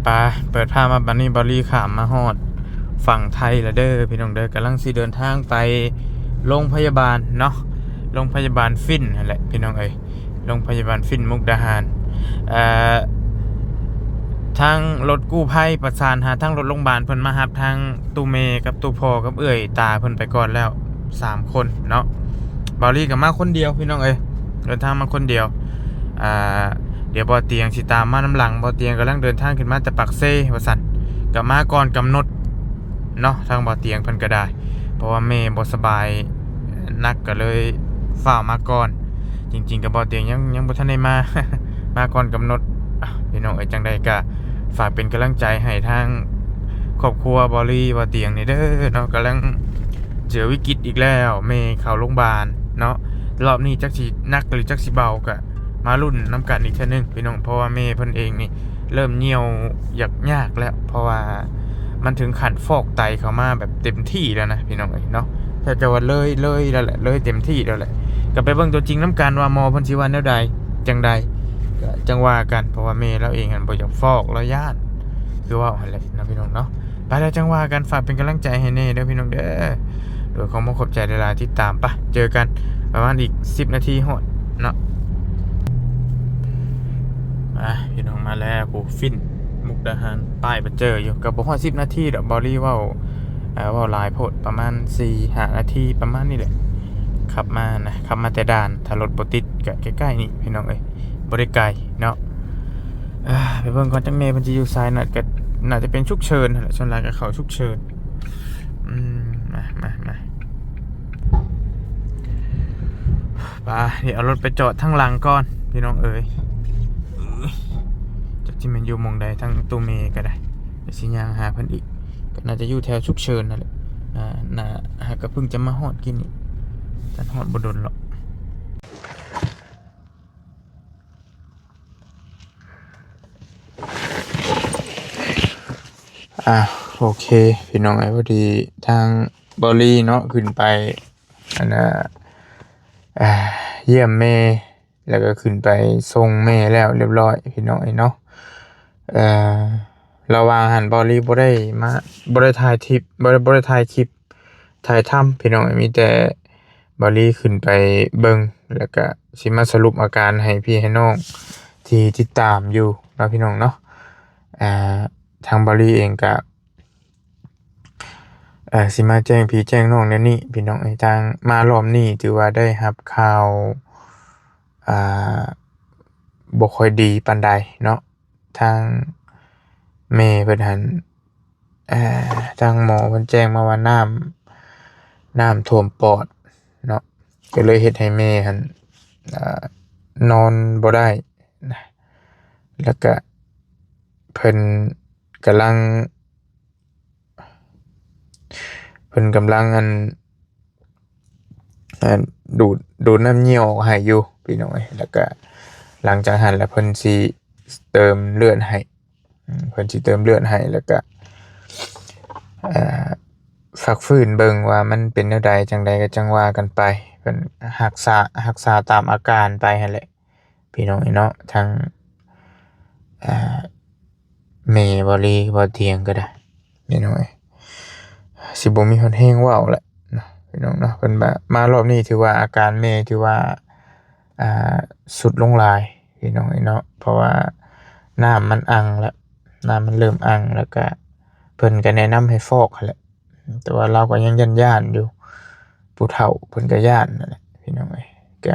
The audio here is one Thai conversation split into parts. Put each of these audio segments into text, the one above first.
ปาเปิดภาพมาบันนี้บอลลี่ขามมาฮอดฝั่งไทยละเด้อพี่น้องเด้อกำลังสิเดินทางไปโรงพยาบาลเนาะโรงพยาบาลฟินนั่นแหละพี่น้องเอ้ยโรงพยาบาลฟินมุกดาหารเอ่อทางรถกู้ภัยประสานหาทางรถโรงพยาบาลเพิ่นมารับทางตูเมกับตูพอกับเอื้อยตาเพิ่นไปก่อนแล้ว3คนเนาะบอลลี่ก็มาคนเดียวพี่น้องเอ้ยเดินทางมาคนเดียวอ่า เดี๋ยวบ่อเตียงสิตามมาน้ำหลังบ่อเตียงกำลังเดินทางขึ้นมาแต่ปักเซ่ว่าสั่นกับมาก่อนกำหนดเนาะทางบ่อเตียงเพิ่นก็ได้เพราะว่าแม่บ่สบายนักก็เลยฝ้าวมาก่อนจริงๆกับบ่อเตียงยังบ่ทันได้มา มาก่อนกำหนดพี่น้องเอ้ยจังใดก็ฝากเป็นกำลังใจให้ทางครอบครัวบอลี่บ่อเตียงนี่เด้อเนาะกำลังเจอวิกฤตอีกแล้วแม่เข้าโรงพยาบาลเนาะรอบนี้จักสิหนักหรือจักสิเบาก็มารุ่นน้ำกันอีกเท่านึงพี่น้องเพราะว่าแม่เพิ่นเองนี่เริ่มเหี่ยวอยากแล้วเพราะว่ามันถึงขั้นฟอกไตเข้ามาแบบเต็มที่แล้วนะพี่น้องเอ้ยเนาะถ้าจะว่าเลยแล้วแหละเลยเต็มที่แล้วแหละก็ไปเบิ่งตัวจริงน้ำกันว่าหมอเพิ่นสิว่าแนวใดจังใดก็จังว่ากันเพราะว่าแม่เราเองอันบ่อยากฟอกแล้วย่านคือว่าหั่นแหละนะพี่น้องเนาะไปแล้วจังว่ากันฝากเป็นกำลังใจให้แน่เด้อพี่น้องเด้อโดยของบ่ขอบใจเวลาที่ตามปะเจอกันประมาณอีก10นาทีฮอดเนาะพี่น้องมาแล้วกูฟินมุกดาหารป้ายไปเจออยู่กับบ่ฮอด10นาทีดอกบอลี่เว้าหลายโพดประมาณ4-5นาทีประมาณนี้แหละขับมาแต่ด่านถ้ารถบ่ติดก็ใกล้ๆนี่พี่น้องเอ้ยบ่ได้ไกลเนาะไปเบิ่งก่อนจังแม่เพิ่นสิอยู่ซ้ายน่ะก็น่าจะเป็นฉุกเฉินนั่นแหละส่วนหลายก็เข้าฉุกเฉินมาไปเดี๋ยวเอารถไปจอดทางหลังก่อนพี่น้องเอ้ย จากที่มันอยู่มองใดทั้งตัวเมก็ได้แต่สิยางหาเพิ่นอีกก็น่าจะอยู่แถวฉุกเฉินนั่นแหละน่าหากก็เพิ่งจะมาฮอดกินนี่ท่านฮอดบ่ดนหรอกโอเคพี่น้องไอ้พอดีทางบอลลี่เนาะขึ้นไปอันน่ะอ่าเยี่ยมแม่แล้วก็ขึ้นไปส่งแม่แล้วเรียบร้อยพี่น้องไอ้เนาะเอ่อ ระหว่างหันบอลลี่บ่ได้ถ่ายทิปบ่ได้ถ่ายคลิปถ่ายทำพี่น้องมีแต่บอลลี่ขึ้นไปเบิ่งแล้วก็สิมาสรุปอาการให้พี่ให้น้องที่ติดตามอยู่เนาะพี่น้องเนาะอ่าทางบอลลี่เองก็สิมาแจ้งพี่แจ้งน้องแนวนี้พี่น้องไอ้ทางมารอบนี้ถือว่าได้รับข่าวอ่าบ่ค่อยดีปานใดเนาะทางแม่เพิ่นหัน ทางหมอเพิ่นแจ้งมาว่าน้ำท่วมปอดเนาะก็เลยเฮ็ดให้แม่หั่นอ่านอนบ่ได้นะแล้วก็เพิ่นกำลังอันอ่าดูดน้ำเหี่ยวให้อยู่พี่น้อยแล้วก็หลังจากนั้นแล้วเพิ่นสิเติมเลือดให้เพิ่นสิเติมเลือดให้แล้วก็อ่า ฝักฟื้นเบิ่งว่ามันเป็นแนวใดจังใดก็จังว่ากันไปเพิ่นรักษาตามอาการไปหั่นแหละพี่น้องเนาะทางอ่าแม่บ่เถียงก็ได้พี่น้องสิบ่มีฮอดแรงเว้าแหละเนาะพี่น้องเนาะเพิ่นมารอบนี้ถือว่าอาการแม่ถือว่าอ่าสุดลงหลายพี่น้องเนาะเพราะว่าน้ำมันอังแล้วน้ำมันเริ่มอังแล้วก็เพิ่นก็แนะนำให้ฟอกหั้นแหละ แต่ว่าเราก็ยังย้านอยู่ผู้เฒ่าเพิ่นก็ย้านนั่นแหละพี่น้องเอ้ยก็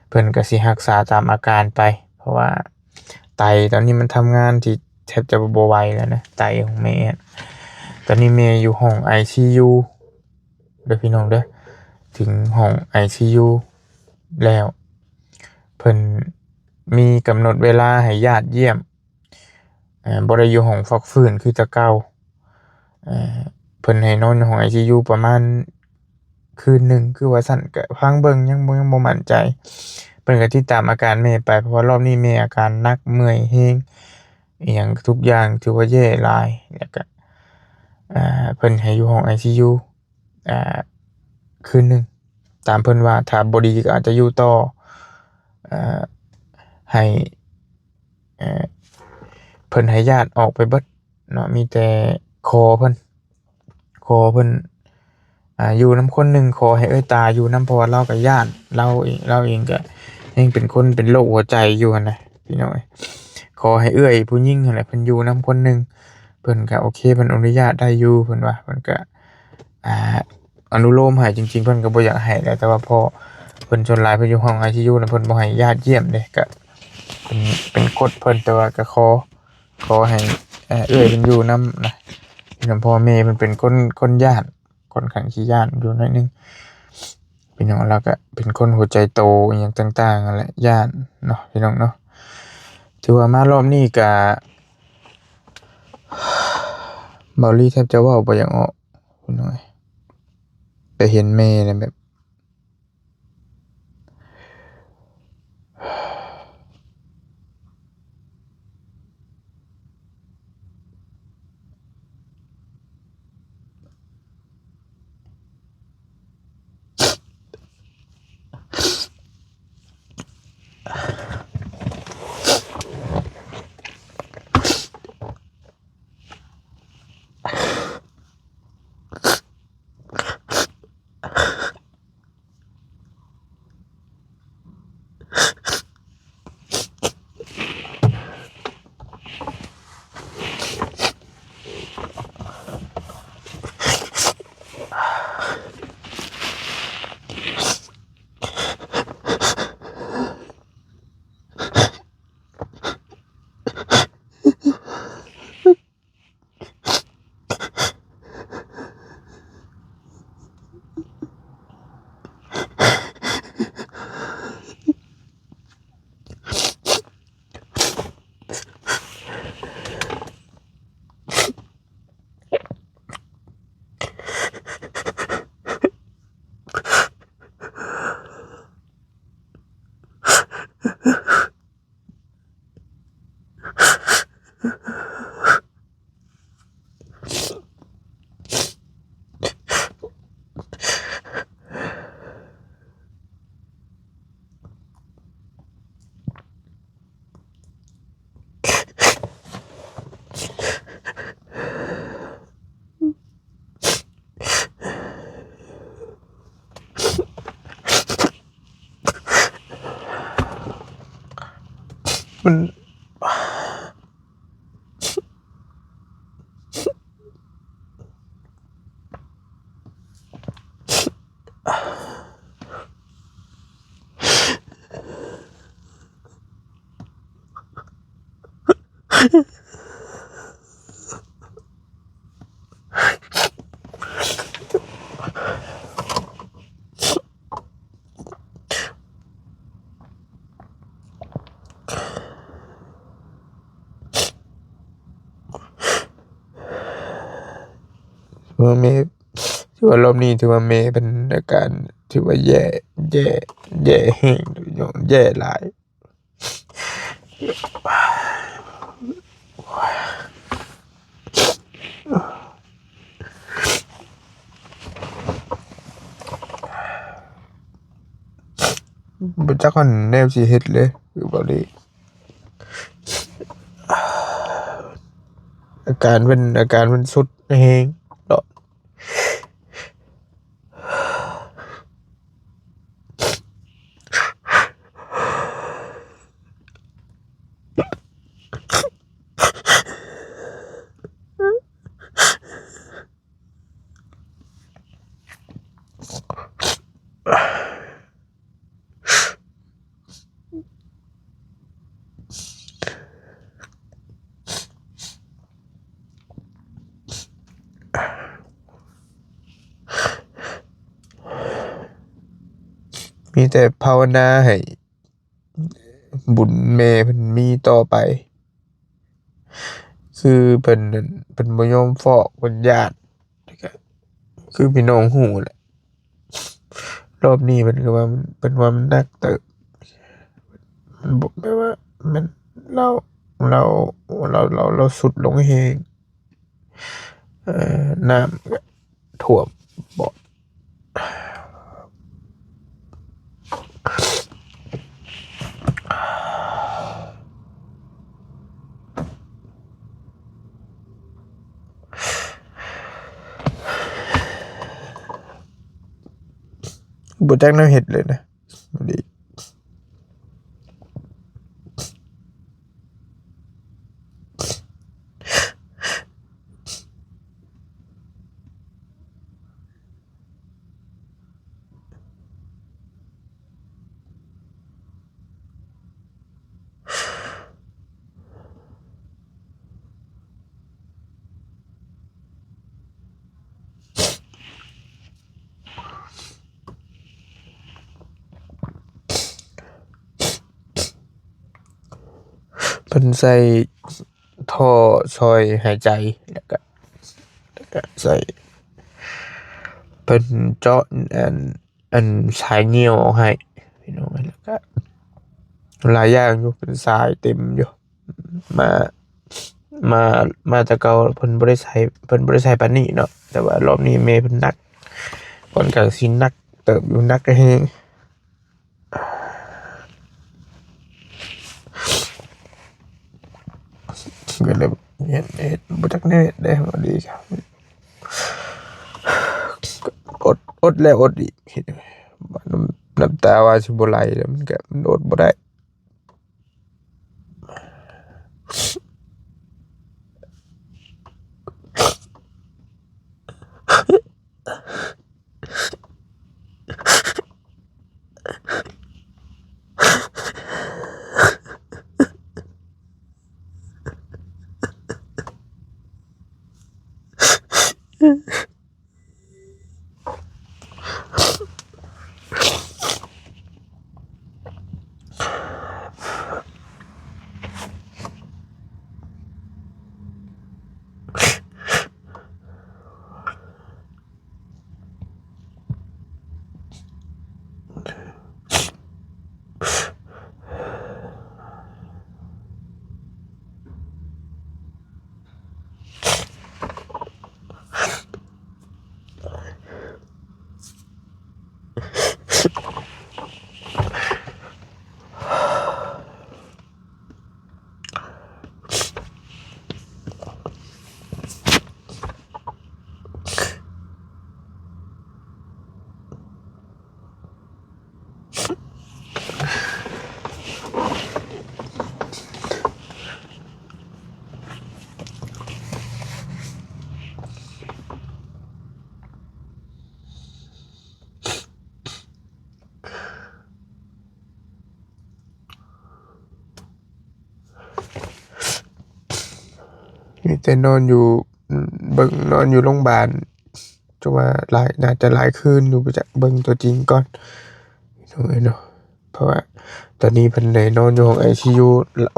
เพิ่นก็สิรักษาตามอาการไปเพราะว่าไตตอนนี้มันทำงานที่แทบจะบ่ไหวแล้วนะไตของแม่ตอนนี้แม่อยู่ห้อง ICU เด้อพี่น้องเด้อถึงห้อง ICU แล้วเพิ่นมีกำหนดเวลาให้ญาติเยี่ยมบ่ได้อยู่ห้องพักฟื้นคือแต่เก่าเอ่อ เพิ่นให้นอนห้อง ICU ประมาณคืนหนึ่งคือว่าซั่นก็พังเบิ่งยังบ่มั่นใจเพิ่นก็ติดตามอาการแม่ไปเพราะว่ารอบนี้แม่อาการหนักเมื่อยแรงอิหยังทุกอย่างถือว่าแย่หลายแล้วก็เพิ่นให้อยู่ห้อง ICU อ่าคืนหนึ่งตามเพิ่นว่าถ้าบ่ดีก็อาจจะอยู่ต่ออ่าให้ เพิ่นให้ญาติออกไปเบิดเนาะมีแต่คอเพิ่นอยู่นำคนหนึ่งขอให้เอ้ยตาอยู่นำเพราะว่าเราก็ย้านเราเองก็ยังเป็นคนเป็นโรคหัวใจอยู่หั้นน่ะพี่น้องเอ้ยขอให้เอื้อยผู้หญิงนั่นแหละเพิ่นอยู่นำคนหนึ่งเพิ่นก็โอเคเพิ่นอนุญาตได้อยู่เพิ่นว่าเพิ่นก็อ่าอนุโลมให้จริงๆเพิ่นก็บ่อยากให้แหละแต่ว่าพอเพิ่นชนหลายเพิ่นอยู่ห้อง ICU น่ะเพิ่นบ่ให้ญาติเยี่ยมเด้ก็เป็นกฎเพิ่นแต่ว่าก็ขอให้เอื้อยเพิ่นอยู่นำนะพี่น้องพ่อแม่เพิ่นเป็นคนย้านค่อนข้างขี้ย้านอยู่หน่อยหนึงพี่น้องเราก็เป็นคนหัวใจโตอิหยังต่างๆนั่นแหละย้านเนาะพี่น้องเนาะถือว่ามารอบนี้ก็เบาลี่แทบจะเว้าบ่อยากออกพี่น้องเอ้ยแต่เห็นแม่แล้วแบบ มันถือว่าเมย์ถือว่ารอบนี้ถือว่าเมย์เป็นอาการถือว่าแย่แย่แห้งพี่น้องแย่หลายบ่จักว่าแนวสิเฮ็ดเลยคือเบาลี่อาการมันสุดแฮงเนาะมีแต่ภาวนาให้บุญแม่เพิ่นมีต่อไปคือเพิ่นนั่นเพิ่นบ่ยอมฟ้องเพิ่นย้านแล้วก็คือพี่น้องฮู้แหละรอบนี้เพิ่นก็ว่ามันหนักเติบมันบ่แม่นว่ามันเราเราเราสุดลงแฮงน้ำก็ท่วมบ่ บ่จักแนวเฮ็ดเลยนะบ่ดีเพิ่นใส่ท่อช่วยหายใจแล้วก็ใส่เพิ่นเจาะอันสายเหนี่ยวออกให้พี่น้องแล้วก็หลายอย่างอยู่เป็นสายเต็มอยู่มามามาแต่เก่าเพิ่นบ่ได้ใช้ปานนี้เนาะแต่ว่ารอบนี้แม่เพิ่นหนักค่อนข้างสิหนักเติบอยู่หนักแฮงก็เลยเฮ็ดบ่จักแนวเฮ็ดได้บ่ดีครับอดแล้วอดอีกเฮ็ดว่าน้ำตาว่าสิบ่ไหลแล้วมันอดบ่ได้มีแต่นอนอยู่นอนอยู่โรงพยาบาลจะว่าน่าจะหลายคืนอยู่ไปจากเบิ่งตัวจริงก่อนเนาะเพราะว่าตอนนี้เพิ่นได้นอนอยู่ห้อง ICU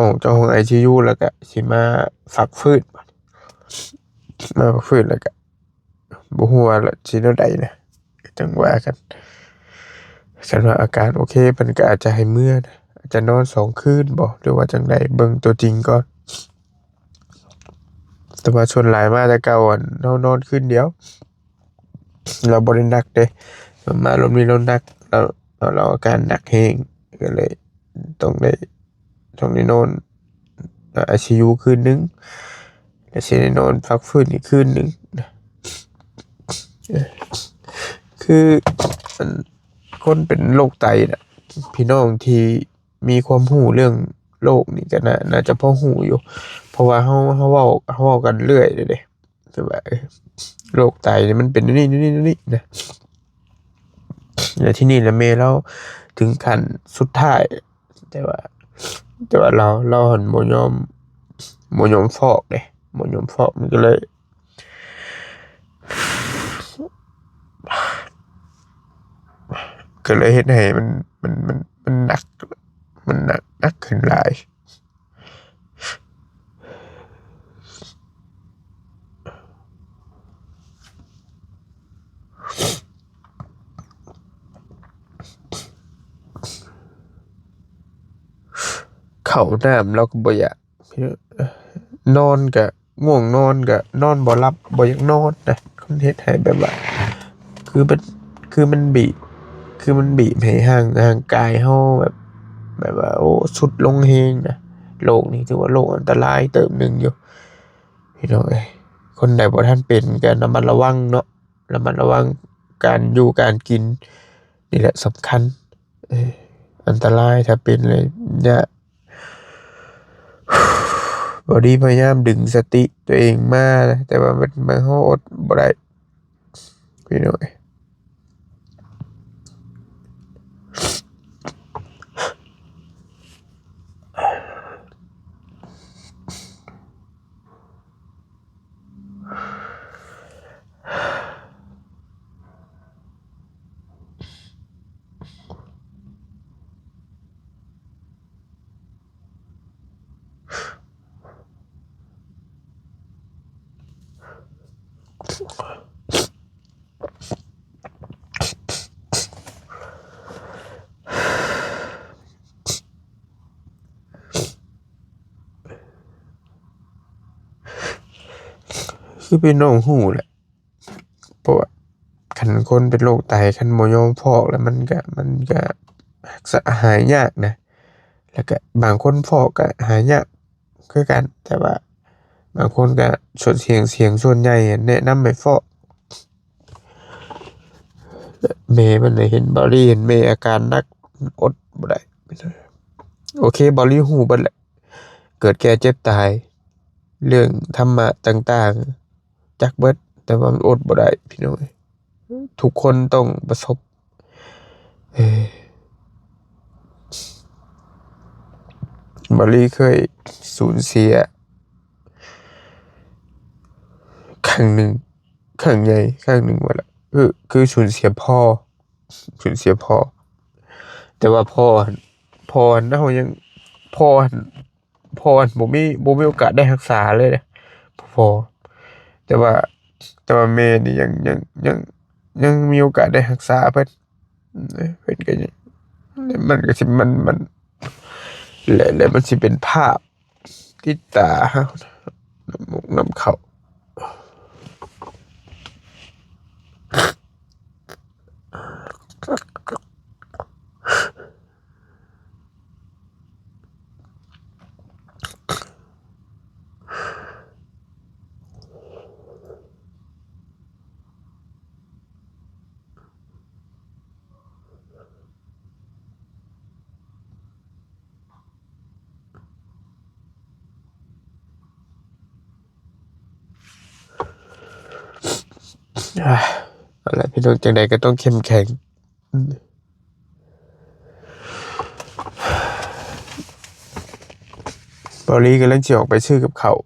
ออกจากห้อง ICU แล้วก็สิมาพักฟื้นแล้วก็บ่ฮู้ว่าสิแนวใดนะจังว่ากันคันว่าอาการโอเคเพิ่นก็อาจจะให้มื้อนะอาจจะนอน2คืนบ่หรือว่าจั่งใดเบิ่งตัวจริงก่อนแต่ว่าส่วนหลายมาแต่เก่าอะเรานอนคืนเดียวเราบ่ได้หนักเด้มารอบนี้เราหนักเราอาการหนักแฮงก็เลยต้องได้นอนICU คืนหนึ่งแล้วสิได้นอนพักฟื้นอีกคืนหนึ่งคืออันคนเป็นโรคไตน่ะพี่น้องที่มีความรู้เรื่องโรคนี่ก็น่าจะพอรู้อยู่เพราะว่าเฮาเว้ากันเรื่อยเลยเด้แต่ว่าโรคไตนี่มันเป็นนี่นะแล้วที่นี่แหละแม่เราถึงขั้นสุดท้ายแต่ว่าเราหั้นบ่ยอมฟอกเด้บ่ยอมฟอกมันก็เลยเฮ็ดให้มันหนักขึ้นหลายข้าวน้ำเราก็บ่อยากนอนก็ง่วงนอนก็นอนบ่หลับบ่อยากนอนนะมันเฮ็ดให้แบบว่าคือมันคือมันบีบให้ร่างกายเฮาแบบว่าโอ้ทรุดลงแรงนะโรคนี้ถือว่าโรคอันตรายเติบหนึ่งอยู่พี่น้องเอ้ยคนใดบ่ทันเป็นก็ระมัดระวังเนาะระมัดระวังการอยู่การกิน นี่แหละสำคัญเอออันตรายถ้าเป็นเลยเนี่ยบอดี้พยายามดึงสติตัวเองมานะแต่ว่ามันเขาอดบ่ได้พี่น้อยคือเป็นน้องหูแหละเพราะว่าคันคนเป็นโรคไตคันบ่ยอมฟอกแล้วมันก็รักษาหายยากนะแล้วก็บางคนฟอกก็หายยากคือกันแต่ว่าบางคนก็เสียงส่วนใหญ่แนะนำให้ฟอกแม่มันได้เห็นเบาหลีเห็นแม่อาการหนักอดบ่ได้โอเคเบาหลีฮู้เบิดแหละเกิดแก่เจ็บตายเรื่องธรรมะต่างๆจักเบิดแต่ว่ามันอดบ่ได้พี่น้อยทุกคนต้องประสบเอ่อบาลีเคยสูญเสียครั้งหนึ่งครั้งใหญ่ครั้งหนึ่งว่าละคือสูญเสียพ่อสูญเสียพ่อแต่ว่าพ่อเฮายังพ่อพ่อบ่มีโอกาสได้รักษาเลยนะพ่อแต่ว่าแม่นี่ยังมีโอกาสได้รักษาเพิ่นเพิ่นก็ยังมันก็สิมันและมันสิเป็นภาพติดตาเฮาน้ำมูกน้ำเข้า อะไรพี่น้องจังใดก็ต้องเข้มแข็งบอลี่กำลังจะออกไปซื้อกับเขาว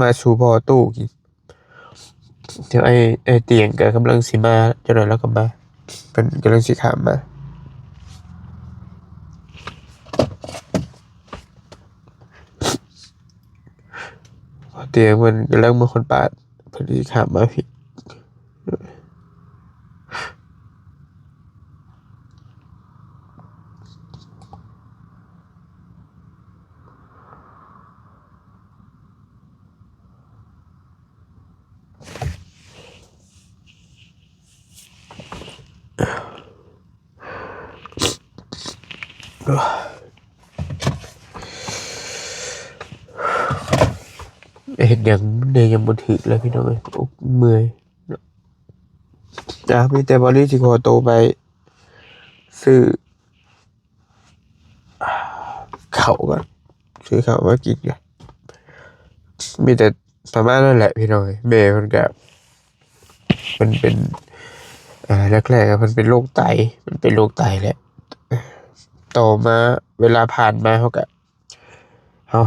มาชูพอตู้กินเดี๋ยวไอ้เตียงก็กำลังสิมาจะหน่อยแล้วก็มาเป็นกำลังสิขามมาพอเตียงมันกำลังมาคนปาดพอดีขามมาพี่เห็นอย่างเดยยังบนถือเลยพี่น้องเอ้ยอกเมื่อยมีแต่บอลี่สิขอโตวไปซื้อเขาวก่อนซื้อเขาวมากินกันมีแต่ประมาณนั้นแหละพี่น้องเอ้ยแม่เพิ่นก็มันเป็นแรกๆอะมันเป็นโรคไตมันเป็นโรคไตแหละต่อมาเวลาผ่านมาเขา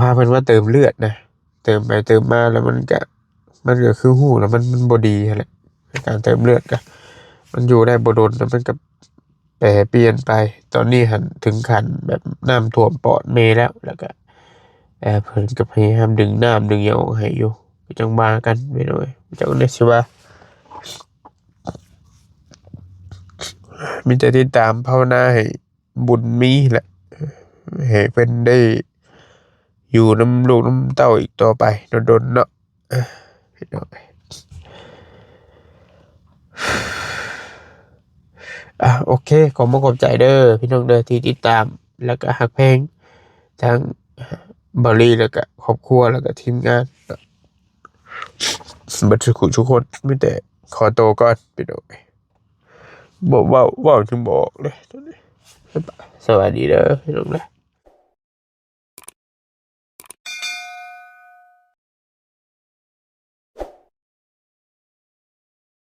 พาเพิ่นมาเติมเลือดนะเติมไปเติมมาแล้วมันก็คือหูแล้วมันบ่ดีนั่นแหละการเติมเลือดก็มันอยู่ได้บ่โดนแล้วมันก็แปรเปลี่ยนไปตอนนี้หันถึงขั้นแบบน้ำท่วมปอดเมแล้วก็เพิ่นก็พยายามดึงน้ำดึงหยังออกให้อยู่ก็จังว่ากันไปหน่อยจังได้สิว่ามีแต่ติดตามภาวนาให้บุญมีแหละให้เพิ่นได้อยู่นำลูกนำเต้าอีกต่อไปโดนๆเนาะพี่น้องโอเคขอบอกขอบใจเด้อพี่น้องเด้อที่ติดตามแล้วก็ฮักแพงทั้งบริแล้วก็ครอบครัวแล้วก็ทีมงานเบัดทุกคนมีแต่ขอตัวก่อนพี่น้อง บอกว่าจึงบอกเลยสวัสดีเด้อพี่ลูกเลย